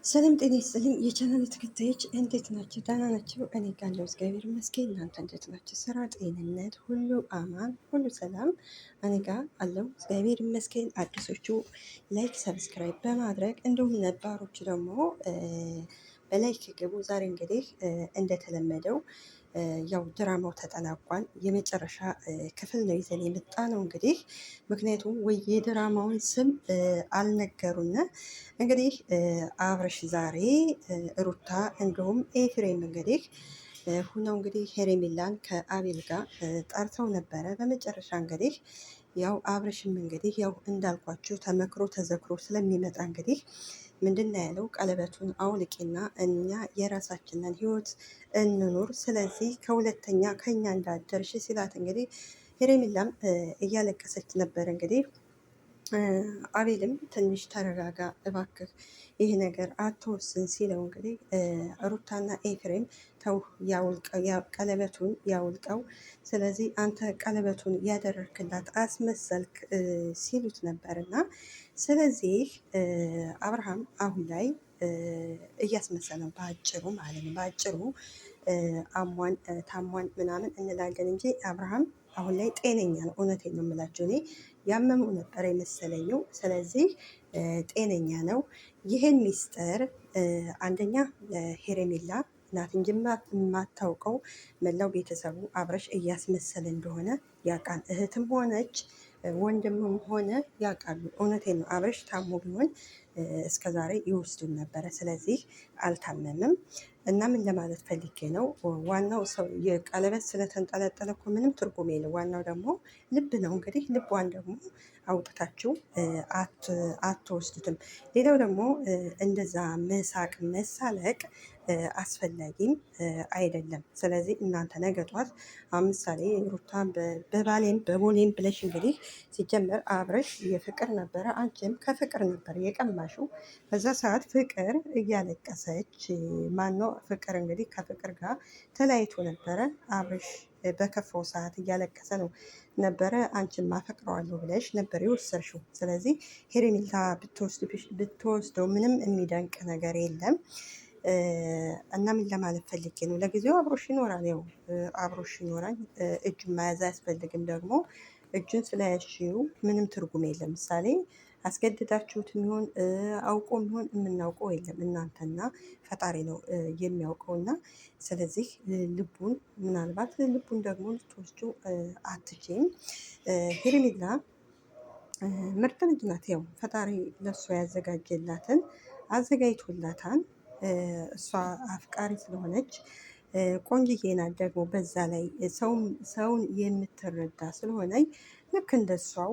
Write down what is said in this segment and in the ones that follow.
ሰላም ጤና ይስጥልኝ የቻናል ተከታዮች እንዴት ናቸው? ደህና ናቸው? እኔ ጋለው እግዚአብሔር ይመስገን። እናንተ እንዴት ናቸው? ስራ፣ ጤንነት ሁሉ አማን፣ ሁሉ ሰላም እኔ ጋር አለው እግዚአብሔር ይመስገን። አዲሶቹ ላይክ፣ ሰብስክራይብ በማድረግ እንዲሁም ነባሮቹ ደግሞ በላይክ ግቡ። ዛሬ እንግዲህ እንደተለመደው ያው ድራማው ተጠናቋል። የመጨረሻ ክፍል ነው ይዘን የመጣ ነው እንግዲህ ምክንያቱም ወይ የድራማውን ስም አልነገሩና እንግዲህ አብረሽ ዛሬ ሩታ እንዲሁም ኤፍሬም እንግዲህ ሁነው እንግዲህ ሄሬሜላን ከአቤል ጋር ጠርተው ነበረ። በመጨረሻ እንግዲህ ያው አብረሽም እንግዲህ ያው እንዳልኳችሁ ተመክሮ ተዘክሮ ስለሚመጣ እንግዲህ ምንድን ያለው ቀለበቱን አውልቂና እኛ የራሳችንን ህይወት እንኑር፣ ስለዚህ ከሁለተኛ ከኛ እንዳደርሽ ሲላት እንግዲህ ሄሬሜላም እያለቀሰች ነበር እንግዲህ አቤልም ትንሽ ተረጋጋ እባክህ ይህ ነገር አትወስን ሲለው እንግዲህ ሩታና ኤፍሬም ተው ቀለበቱን ያውልቀው፣ ስለዚህ አንተ ቀለበቱን ያደረክላት አስመሰልክ ሲሉት ነበር። እና ስለዚህ አብርሃም አሁን ላይ እያስመሰለ ነው በአጭሩ ማለት ነው። በአጭሩ አሟን ታሟን ምናምን እንላለን እንጂ አብርሃም አሁን ላይ ጤነኛ ነው። እውነቴን ነው የምላቸው። እኔ ያመመው ነበር የመሰለኝው። ስለዚህ ጤነኛ ነው። ይህን ሚስጥር አንደኛ ሄሬሜላ ናት እንጂ የማታውቀው መላው ቤተሰቡ አብረሽ እያስመሰለ እንደሆነ ያውቃል። እህትም ሆነች ወንድምም ሆነ ያውቃሉ። እውነቴን ነው። አብረሽ ታሞ ቢሆን እስከዛሬ ይወስዱን ነበረ። ስለዚህ አልታመምም። እና ምን ለማለት ፈልጌ ነው፣ ዋናው ሰው የቀለበት ስለተንጠለጠለ እኮ ምንም ትርጉም የለው። ዋናው ደግሞ ልብ ነው። እንግዲህ ልቧን ደግሞ አውጥታችሁ አትወስዱትም። ሌላው ደግሞ እንደዛ መሳቅ መሳለቅ አስፈላጊም አይደለም። ስለዚህ እናንተ ነገ ጧት ምሳሌ ሩታ በባሌም በቦሌም ብለሽ እንግዲህ ሲጀመር አብረሽ የፍቅር ነበረ፣ አንቺም ከፍቅር ነበር የቀማሽው። በዛ ሰዓት ፍቅር እያለቀሰች ማነው ፍቅር እንግዲህ ከፍቅር ጋር ተለያይቶ ነበረ። አብረሽ በከፋው ሰዓት እያለቀሰ ነው ነበረ። አንቺን ማፈቅረዋለሁ ብለሽ ነበር የወሰድሽው። ስለዚህ ሄሬሜላ ብትወስደው ምንም የሚደንቅ ነገር የለም። እና ምን ለማለት ፈልጌ ነው፣ ለጊዜው አብሮሽ ይኖራል። ያው አብሮሽ ይኖራል። እጁን መያዝ አያስፈልግም። ደግሞ እጁን ስለያሽው ምንም ትርጉም የለም። ምሳሌ አስገድዳችሁት የሚሆን አውቆ የሚሆን የምናውቀው የለም። እናንተና ፈጣሪ ነው የሚያውቀው። እና ስለዚህ ልቡን ምናልባት ልቡን ደግሞ ልትወስዱ አትችም። ሄሬሜላ ምርጥ ልጅ ናት። ያው ፈጣሪ ለእሷ ያዘጋጀላትን አዘጋጅቶላታል። እሷ አፍቃሪ ስለሆነች ቆንጅዬ ናት። ደግሞ በዛ ላይ ሰውን የምትረዳ ስለሆነ ልክ እንደሷው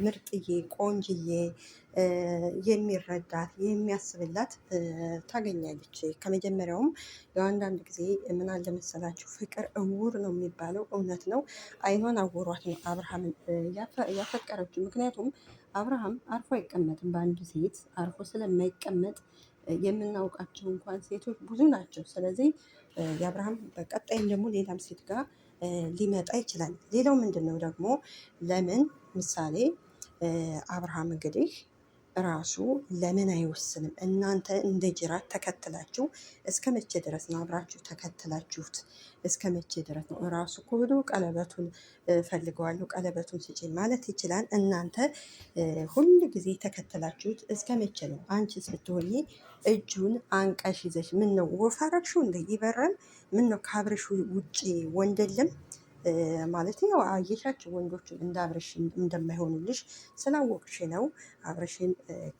ምርጥዬ ቆንጅዬ የሚረዳት የሚያስብላት ታገኛለች። ከመጀመሪያውም ያው አንዳንድ ጊዜ ምን አለ መሰላችሁ፣ ፍቅር እውር ነው የሚባለው እውነት ነው። አይኗን አውሯት ነው አብርሃምን ያፈቀረችው። ምክንያቱም አብርሃም አርፎ አይቀመጥም። በአንድ ሴት አርፎ ስለማይቀመጥ የምናውቃቸው እንኳን ሴቶች ብዙ ናቸው። ስለዚህ የአብርሃም በቀጣይም ደግሞ ሌላም ሴት ጋር ሊመጣ ይችላል። ሌላው ምንድን ነው ደግሞ ለምን ምሳሌ አብርሃም እንግዲህ ራሱ ለምን አይወስንም? እናንተ እንደ ጅራት ተከትላችሁ እስከ መቼ ድረስ ነው አብራችሁ ተከትላችሁት? እስከ መቼ ድረስ ነው? ራሱ ከሆዶ ቀለበቱን ፈልገዋለሁ ቀለበቱን ስጪኝ ማለት ይችላል። እናንተ ሁል ጊዜ ተከትላችሁት እስከ መቼ ነው? አንቺስ ብትሆኚ እጁን አንቀሽ ይዘሽ ምን ነው ወፋረግሹ እንደ ይበራል። ምን ነው ከአብርሽ ውጭ ወንድ የለም ማለት ያው አየሻቸው ወንዶችን እንደ አብርሽ እንደማይሆኑልሽ ስላወቅሽ ነው። አብርሽን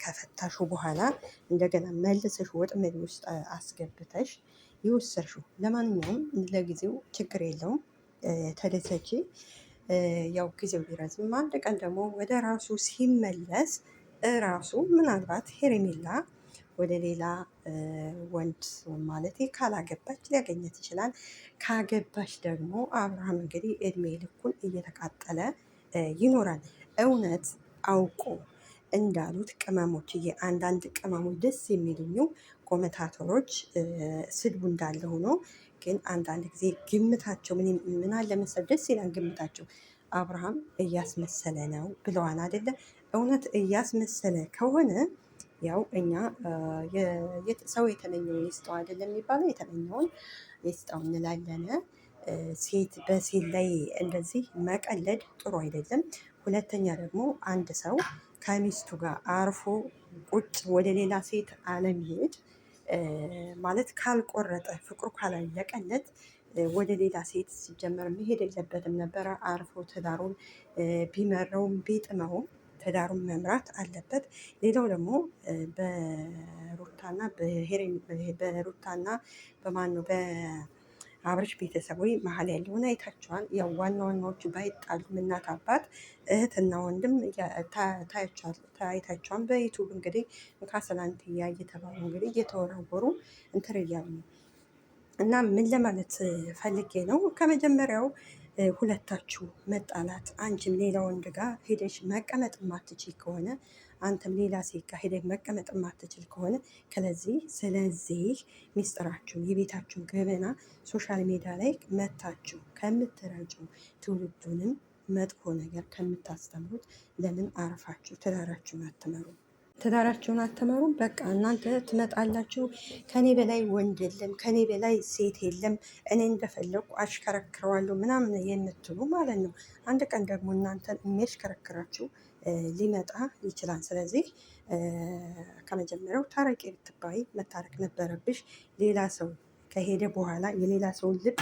ከፈታሹ በኋላ እንደገና መልሰሽ ወጥመድ ውስጥ አስገብተሽ የወሰድሽው። ለማንኛውም ለጊዜው ችግር የለውም፣ ተደሰች። ያው ጊዜው ቢረዝም አንድ ቀን ደግሞ ወደ ራሱ ሲመለስ ራሱ ምናልባት ሄሬሜላ ወደ ሌላ ወንድ ማለት ካላገባች ሊያገኘት ይችላል። ካገባች ደግሞ አብርሃም እንግዲህ እድሜ ልኩን እየተቃጠለ ይኖራል። እውነት አውቆ እንዳሉት ቅመሞች አንዳንድ ቅመሞች ደስ የሚሉኝ ኮመታተሮች ስድቡ እንዳለ ሆኖ ግን አንዳንድ ጊዜ ግምታቸው ምን አለ መሰል ደስ ይላል ግምታቸው። አብርሃም እያስመሰለ ነው ብለዋል አይደለ? እውነት እያስመሰለ ከሆነ ያው እኛ ሰው የተመኘውን ይስጠው አይደለም የሚባለው፣ የተመኘውን ይስጠው እንላለን። ሴት በሴት ላይ እንደዚህ መቀለድ ጥሩ አይደለም። ሁለተኛ ደግሞ አንድ ሰው ከሚስቱ ጋር አርፎ ቁጭ ወደ ሌላ ሴት አለመሄድ ማለት ካልቆረጠ ፍቅሩ ካላለቀለት ወደ ሌላ ሴት ሲጀመር መሄድ የለበትም ነበረ። አርፎ ትዳሩን ቢመረውም ቢጥመውም ትዳሩን መምራት አለበት። ሌላው ደግሞ በሩታና በሩታና በማን ነው በአብርሽ ቤተሰቦች መሀል ያለውን አይታቸዋል። ያው ዋና ዋናዎቹ ባይጣሉም እናት አባት፣ እህትና ወንድም ታይታቸዋል። በዩቱብ እንግዲህ ካሰላንትያ እየተባሉ እንግዲህ እየተወረወሩ እንትን እያሉ ነው። እና ምን ለማለት ፈልጌ ነው ከመጀመሪያው ሁለታችሁ መጣላት፣ አንቺም ሌላ ወንድ ጋር ሄደሽ መቀመጥ ማትችል ከሆነ አንተም ሌላ ሴት ጋር ሄደሽ መቀመጥ ማትችል ከሆነ ስለዚህ ሚስጥራችሁን የቤታችሁን ገበና ሶሻል ሚዲያ ላይ መታችሁ ከምትረጩ ትውልዱንም መጥፎ ነገር ከምታስተምሩት ለምን አርፋችሁ ትዳራችሁን አትመሩ? ትዳራቸውን አትመሩም። በቃ እናንተ ትመጣላችሁ። ከኔ በላይ ወንድ የለም፣ ከኔ በላይ ሴት የለም፣ እኔ እንደፈለኩ አሽከረክረዋለሁ ምናምን የምትሉ ማለት ነው። አንድ ቀን ደግሞ እናንተን የሚያሽከረክራችሁ ሊመጣ ይችላል። ስለዚህ ከመጀመሪያው ታረቂ ብትባይ መታረቅ ነበረብሽ። ሌላ ሰው ከሄደ በኋላ የሌላ ሰውን ልብ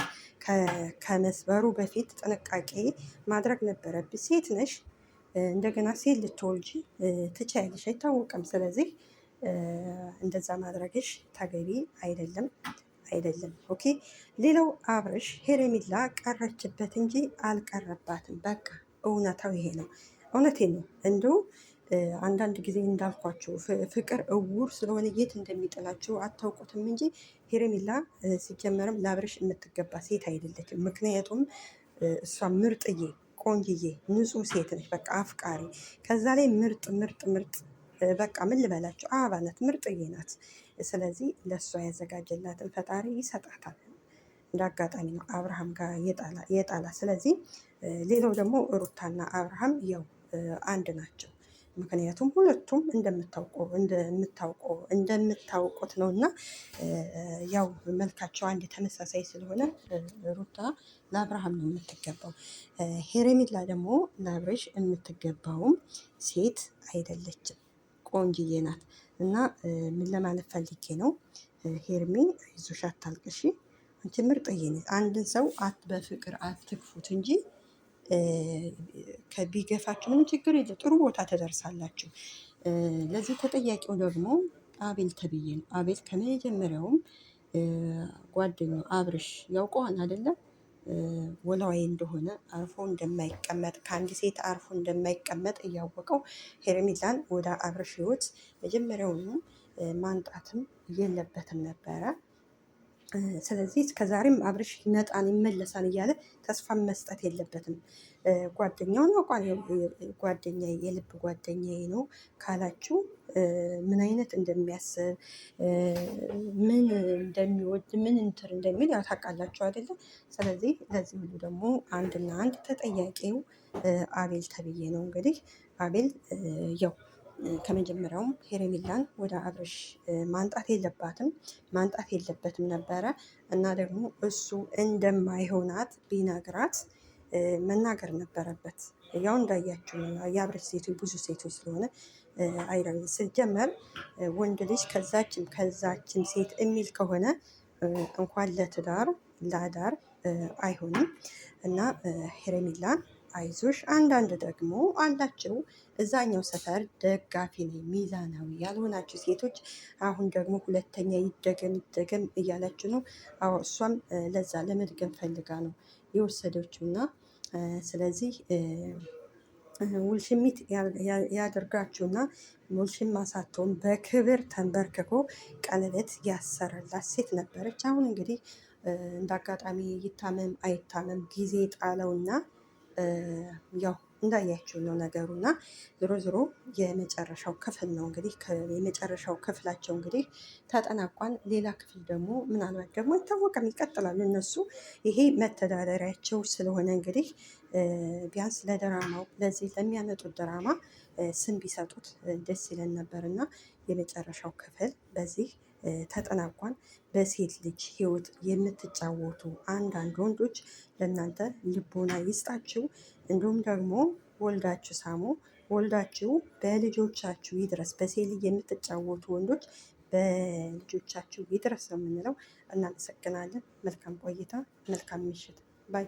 ከመስበሩ በፊት ጥንቃቄ ማድረግ ነበረብሽ። ሴት ነሽ። እንደገና ሴት ልትወልጂ ትችያለሽ፣ አይታወቅም። ስለዚህ እንደዛ ማድረግሽ ተገቢ አይደለም። ኦኬ። ሌላው አብርሽ ሄርሜላ ቀረችበት እንጂ አልቀረባትም። በቃ እውነታው ይሄ ነው። እውነቴን ነው። እንዲሁ አንዳንድ ጊዜ እንዳልኳቸው ፍቅር እውር ስለሆነ የት እንደሚጥላቸው አታውቁትም እንጂ ሄርሜላ ሲጀመርም ለአብርሽ የምትገባ ሴት አይደለችም። ምክንያቱም እሷ ምርጥዬ ቆንጅዬ ንጹህ ሴት ነች። በቃ አፍቃሪ፣ ከዛ ላይ ምርጥ ምርጥ ምርጥ በቃ ምን ልበላቸው አበባ ናት፣ ምርጥዬ ናት። ስለዚህ ለእሷ ያዘጋጀላትን ፈጣሪ ይሰጣታል። እንደ አጋጣሚ ነው አብርሃም ጋር የጣላ። ስለዚህ ሌላው ደግሞ ሩታና አብርሃም ያው አንድ ናቸው። ምክንያቱም ሁለቱም እንደምታውቁት ነው እና ያው መልካቸው አንድ ተመሳሳይ ስለሆነ ሩታ ለአብርሃም ነው የምትገባው። ሄርሜላ ደግሞ ለአብርሽ የምትገባውም ሴት አይደለችም፣ ቆንጅዬ ናት። እና ምን ለማለት ፈልጌ ነው፣ ሄርሜ አይዞሽ አታልቅሺ፣ አንቺ ምርጥዬ ነሽ። አንድን ሰው በፍቅር አትግፉት እንጂ ከቢገፋችሁ ምንም ችግር የለ፣ ጥሩ ቦታ ትደርሳላችሁ። ለዚህ ተጠያቂው ደግሞ አቤል ተብዬ ነው። አቤል ከመጀመሪያውም ጓደኛው አብርሽ ያውቀዋል አይደለም፣ ወላዋይ እንደሆነ አርፎ እንደማይቀመጥ ከአንድ ሴት አርፎ እንደማይቀመጥ እያወቀው ሄርሜላን ወደ አብርሽ ህይወት መጀመሪያውኑ ማንጣትም የለበትም ነበረ። ስለዚህ እስከዛሬም አብርሽ ይመጣል ይመለሳል እያለ ተስፋ መስጠት የለበትም። ጓደኛውን አውቋል። ጓደኛ የልብ ጓደኛዬ ነው ካላችሁ ምን አይነት እንደሚያስብ ምን እንደሚወድ ምን እንትር እንደሚል ያው ታውቃላችሁ አይደለም። ስለዚህ ለዚህ ሁሉ ደግሞ አንድና አንድ ተጠያቂው አቤል ተብዬ ነው። እንግዲህ አቤል ያው ከመጀመሪያውም ሄርሜላን ወደ አብርሽ ማንጣት የለበትም ነበረ እና ደግሞ እሱ እንደማይሆናት ቢነግራት መናገር ነበረበት። ያው እንዳያችሁ የአብርሽ ሴቶች ብዙ ሴቶች ስለሆነ አይረግ ስጀመር ወንድ ልጅ ከዛችም ሴት የሚል ከሆነ እንኳን ለትዳር ለአዳር አይሆንም። እና ሄርሜላን አይዞሽ። አንዳንድ ደግሞ አላቸው እዛኛው ሰፈር ደጋፊ ነኝ ሚዛናዊ ያልሆናችሁ ሴቶች አሁን ደግሞ ሁለተኛ ይደገም እያለች ነው። አዎ እሷም ለዛ ለመድገም ፈልጋ ነው የወሰደችው እና ስለዚህ ውልሽሚት ያደርጋችሁና ውልሽማ ሳትሆን በክብር ተንበርክኮ ቀለበት ያሰረላት ሴት ነበረች። አሁን እንግዲህ እንደ አጋጣሚ ይታመም አይታመም ጊዜ ጣለውና ያው እንዳያችሁ ነው ነገሩ እና ዞሮ ዞሮ የመጨረሻው ክፍል ነው እንግዲህ የመጨረሻው ክፍላቸው እንግዲህ ተጠናቋል። ሌላ ክፍል ደግሞ ምናልባት ደግሞ አይታወቅም ይቀጥላሉ እነሱ። ይሄ መተዳደሪያቸው ስለሆነ እንግዲህ ቢያንስ ለድራማው ለዚህ ለሚያመጡት ድራማ ስም ቢሰጡት ደስ ይለን ነበር እና የመጨረሻው ክፍል በዚህ ተጠናቋል። በሴት ልጅ ህይወት የምትጫወቱ አንዳንድ ወንዶች ለእናንተ ልቦና ይስጣችሁ። እንዲሁም ደግሞ ወልዳችሁ ሳሙ፣ ወልዳችሁ በልጆቻችሁ ይድረስ። በሴት ልጅ የምትጫወቱ ወንዶች በልጆቻችሁ ይድረስ ነው የምንለው። እናመሰግናለን። መልካም ቆይታ፣ መልካም ምሽት ባይ